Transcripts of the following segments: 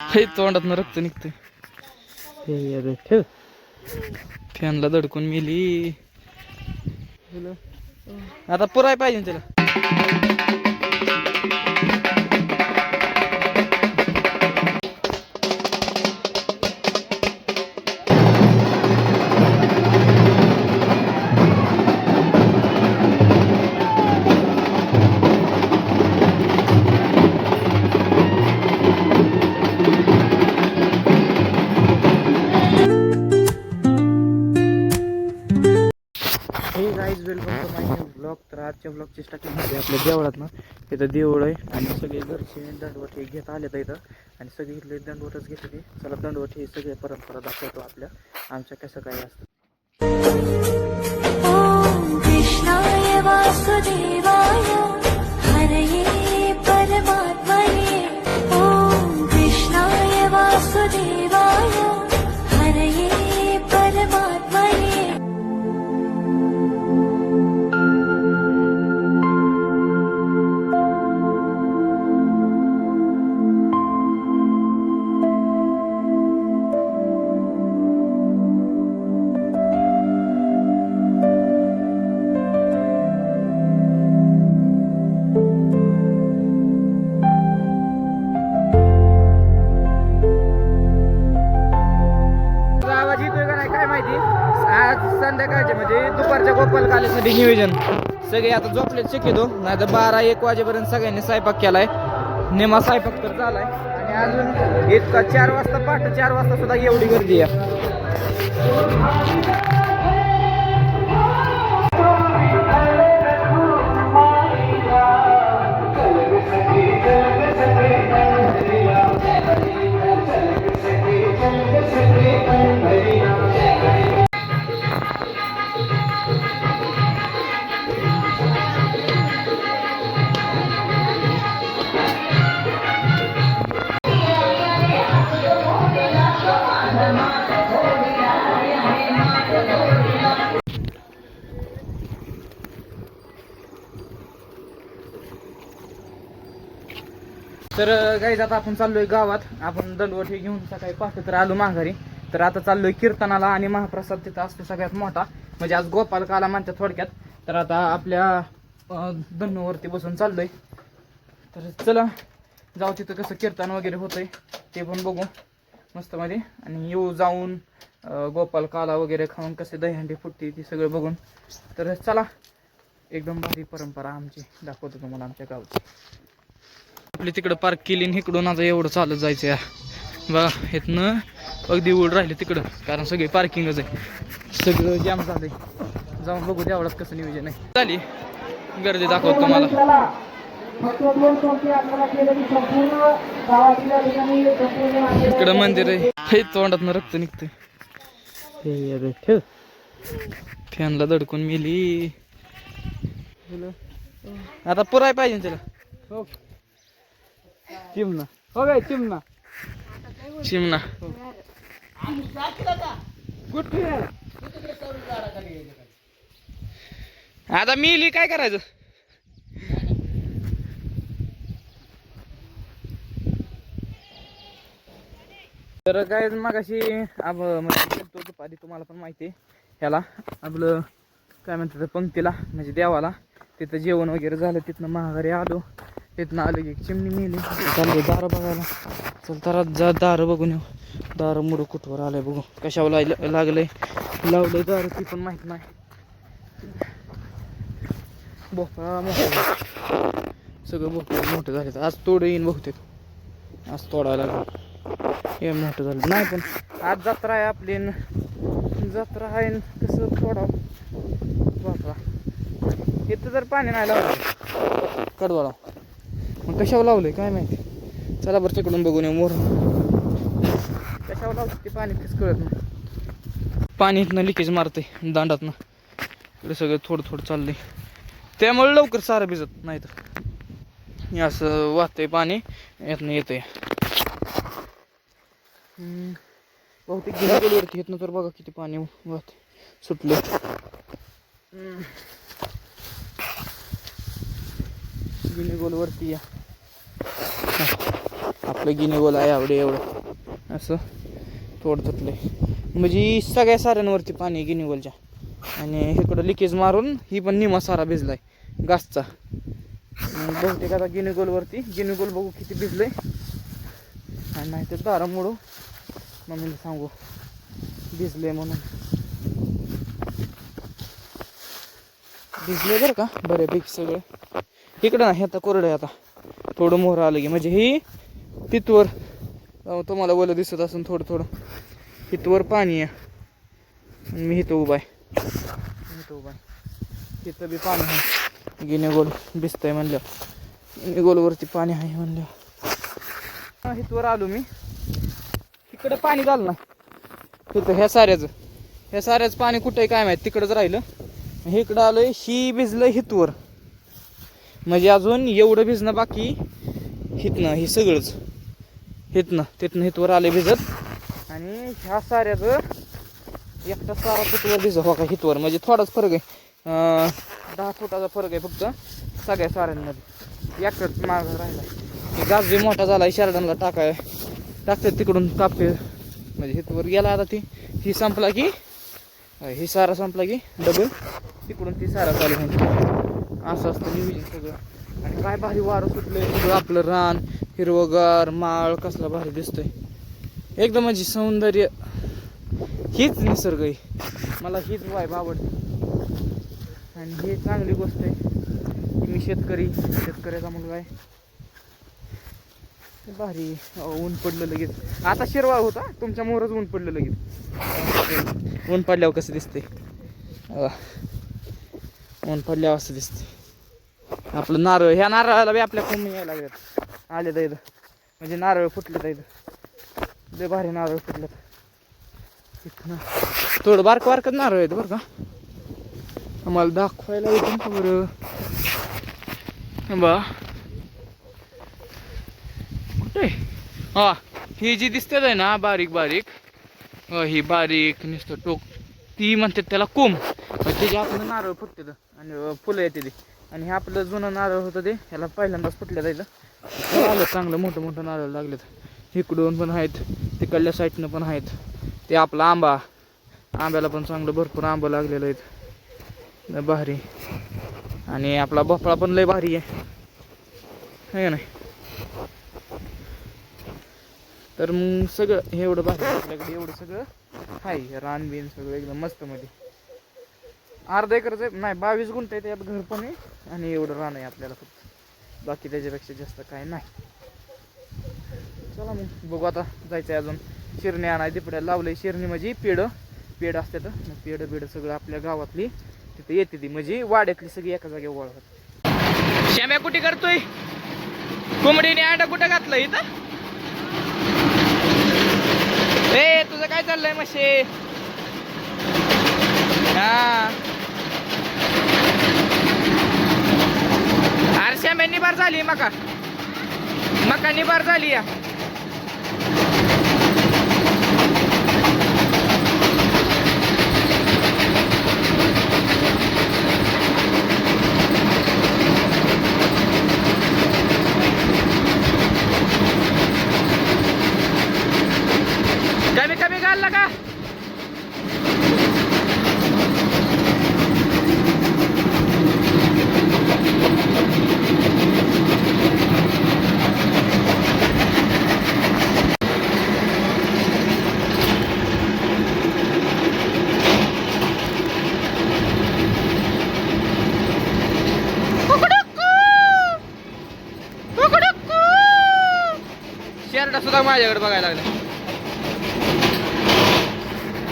हे तोंडातनं रक्त निघतंय. ठेव फॅनला धडकून मिली. आता पुराय पाहिजे त्याला. Hey guys welcome to my new blog. तर आजच्या ब्लॉगची स्टार्टिंग होते आपल्या देवळात ना. इथं देऊळ आहे आणि सगळे घरचे दंडवट हे घेत आले तर इथं आणि सगळे इथले दंडवटच घेत होते. चला दंडवट हे सगळे परंपरा दाखवतो आपल्या आमच्या कसं काय असतं. ओम कृष्णाय वासुदेवाय हरये परमात्मने. ओम कृष्णाय वासुदेवाय हरये परमात्मने. आज संध्याकाळचे म्हणजे दुपारच्या गोपालकाल्यासाठी नियोजन सगळे आता झोपले शक्यतो. नाही तर 12-1 वाजेपर्यंत सगळ्यांनी स्वयंपाक केलाय. नेमा स्वयंपाक तर झालाय आणि अजून इतका 4 वाजता पहाटे 4 वाजता सुद्धा एवढी गर्दी आहे. तर गाईज आता आपण चाललोय गावात. आपण दंडवट हे घेऊन सकाळी पहाटे तर आलो माघारी. तर आता चाललोय कीर्तनाला आणि महाप्रसाद तिथं असतो सगळ्यात मोठा. म्हणजे आज गोपालकाला म्हणतात थोडक्यात. तर आता आपल्या धन्नूवरती बसून चाललोय. तर चला जाऊ तिथं कसं कीर्तन वगैरे होतंय ते पण बघू मस्त मध्ये. आणि येऊ जाऊन गोपालकाला वगैरे खाऊन कसे दहीहंडी फुटते ती सगळं बघून. तर चला एकदम भारी परंपरा आमची दाखवतो तुम्हाला आमच्या गावची. आपली तिकडं पार्क केली आणि इकडून आता एवढं चालत जायचं बघा. इथनं अगदी उड राहिले तिकडं कारण सगळी पार्किंगच आहे. सगळं जाम झालंय. जाऊन बघू देवळात कसं नियोजन आहे. झाली गर्दी दाखवतो तुम्हाला. इकडं मंदिर आहे. हे तोंडातनं रक्त निघतंय. ठेव फॅनला धडकून मिली. आता पुराय पाहिजे त्याला. चिमणा हो काय चिमणा चिमणा आता मिली काय करायचं. तर काय मगाशी म्हणजे दुपारी तुम्हाला पण माहिती आहे ह्याला आपलं काय म्हणतात पंक्तीला म्हणजे देवाला तिथं जेवण वगैरे झालं. तिथनं महागारी आलो. तिथनं आलं की चिमणी मिली. चाललो दारं बघायला. चल तर जा दारं बघून येऊ. दारं मुडं कुठवर आलंय बघू. कशावर लागलंय लावलंय दारं ती पण माहित नाही. भोपळा मोठा सगळं भोपळा मोठं झालं. आज तोड येईन बहुतेक. आज तोडायला लागलं हे मोठं झालं नाही. पण आज जत्रा आहे आपली. जत्रा आहे कसं तोडावं भोपळा. इथं जर पाणी नाही लावलं कडवाळा मग कशावर लावलंय काय माहिती. चला बरं तिकडून बघून येऊ. मोर कशावर लावलं ते पाणी तेच कळत नाही. पाणी इथनं लिकेज मारतंय दांडातनं. इकडे सगळं थोडं थोडं चाललंय त्यामुळे लवकर सारं भिजत नाही. तर असं वाहतंय पाणी यातनं येतंय. बहुतेक गिनीगोलवरती येत ना. तर बघा किती पाणी वाहत सुटलं. गिनीगोलवरती या आपलं गिनीगोल आहे एवढं असं थोडं तुटलंय. म्हणजे सगळ्या साऱ्यांवरती पाणी आहे गिनीगोलच्या. आणि इकडं लिकेज मारून ही पण निमा सारा भिजलाय गासचा. बहुतेक आता गिनीगोलवरती गिनीगोल बघू किती भिजलंय. आणि नाही तर दारा मोडू मम्मीला सांगू भिजले म्हणून. भिजले बरं का बऱ्यापैकी सगळं. इकडं नाही आता कोरडं आहे. आता थोडं मोहर आलं की म्हणजे ही तिथवर तुम्हाला ओलं दिसत असून थोडं थोडं हितवर पाणी आहे. आणि मी इथं उभा आहे. तिथं बी पाणी आहे. गिनीगोल भिजतंय म्हणलं. गिनीगोलवरती पाणी आहे म्हणलं. हितवर आलो मी. इकडं पाणी झालं ना तिथं ह्या साऱ्याचं पाणी कुठं आहे काय माहिती. तिकडंच राहिलं. इकडं आलोय ही भिजलं हितवर. म्हणजे अजून एवढं भिजणं बाकी. हितनं हे सगळंच तिथनं हितवर आले भिजत. आणि ह्या साऱ्याचं एकटा सारा तिथवर भिजत हो का हितवर. म्हणजे थोडाच फरक आहे. 10 फुटाचा फरक आहे फक्त सगळ्या साऱ्यांमध्ये. एकटाच मागं राहिला. गाज बी मोठा झाला. शर्डनला टाकतात तिकडून कापते. म्हणजे हितवर गेला आता ती ही संपला की ही सारा संपला की डबल तिकडून ती सारा चालू होईल. असं असतं नियोजन सगळं. आणि काय भारी वारं सुटलंय सगळं. आपलं रान हिरवगार माळ कसला भारी दिसतोय एकदम. म्हणजे सौंदर्य हीच निसर्ग आहे. मला हीच वाईब आवडते. आणि ही चांगली गोष्ट आहे की मी शेतकऱ्याचा मुलगा आहे. भारी ऊन पडलं लगेच. आता शिरवाळ होता तुमच्या मोहरच ऊन पडलं लगेच. ऊन पडल्यावर कसं दिसते. ऊन पडल्यावर असं दिसते. आपलं नारळ ह्या नारळाला बी आपल्या कमी यायला लागल्यात. आले तर इथं म्हणजे नारळ फुटलेत इथं. लय भारी नारळ फुटलेत इथं. थोडं बारकं नारळ आहेत बरं का. आम्हाला दाखवायला येतं का बरं बा कुठे. हा ही जी दिसते आहे ना बारीक ही बारीक नुसतं टोक ती म्हणतात त्याला कोंब. त्याचे आपलं नारळ फुटते आणि फुलं येते ती. आणि हे आपलं जुनं नारळ होतं ते ह्याला पहिल्यांदाच फुटलं जायचं. आलं चांगलं मोठं नारळ लागलेत. इकडून पण आहेत तिकडल्या साईडनं पण आहेत. ते आपला आंब्याला पण चांगलं भरपूर आंबं लागलेलं आहेत. भारी. आणि आपला भोपळा पण लय भारी आहे का नाही. तर मग सगळं हे एवढं भारी आपल्याकडे एवढं सगळं आहे. रानबीन सगळं एकदम मस्त मध्ये. अर्धा एकरच आहे नाही 22 गुंठ आहे. त्यात घर पण आहे आणि एवढं रान आहे आपल्याला फक्त. बाकी त्याच्यापेक्षा जास्त काय नाही. चला मग बघू आता जायचं आहे अजून. शिरणी आणाय दिपड्याला लावलंय. शिरणी म्हणजे पेड असतात. पेड सगळं आपल्या गावातली तिथे येते ती. म्हणजे वाड्यातली सगळी एका जागेवर वळतात. श्याम्या कुठे करतोय. कोंबडीने अंडा कुठं घातलं इथं. ए तुझं काय चाललंय मशे. हा अरे श्याम्या निबार झाली. मका निबार झाली या. कमी घालला का. शेरडा सुद्धा माझ्याकडे बघायला लागला.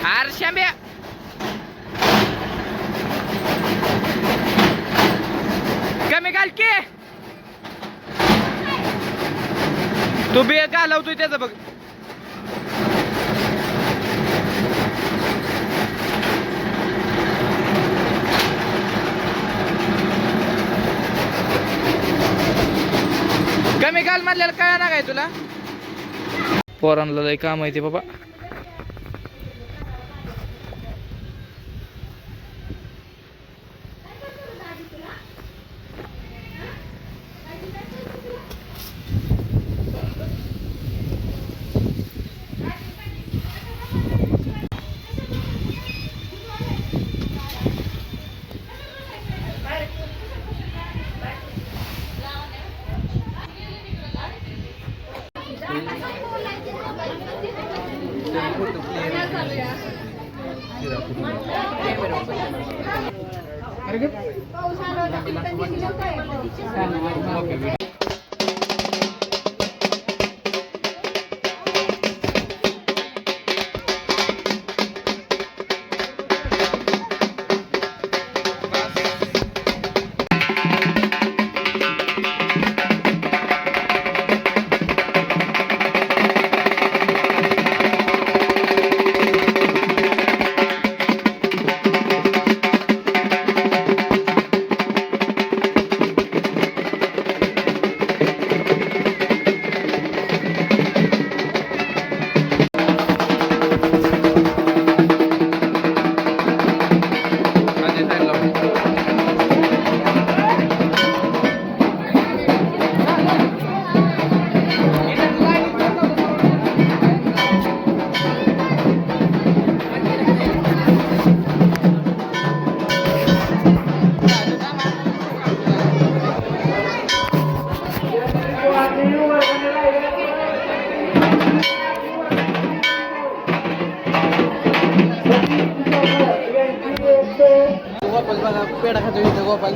आर शांब्या कमी घाल की. तू बी घालवतोय त्याचं बघ. कमी घाल म्हणलेलं काय ना काय तुला. पोरांना लय काम आहे ते बाबा. गोपाल बघा पेढा खातो इथं गोपाल.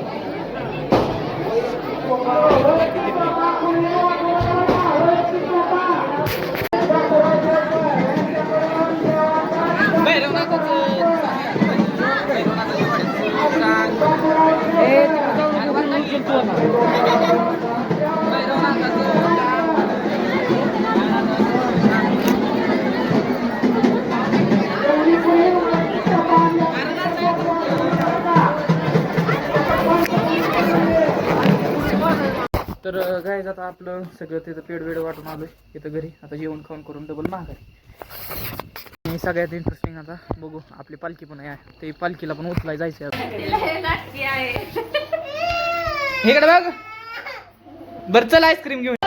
तर काय आता आपलं सगळं तिथं पेड वेड वाटून आलोय इथं घरी. आता जेवण खाऊन करून डबल माघारी. आणि सगळ्यात इंटरेस्टिंग आता बघू आपली पालखी पण आहे. ते पालखीला पण उचलाय जायचं इकडे बघ. बरं चल आईस्क्रीम घेऊन.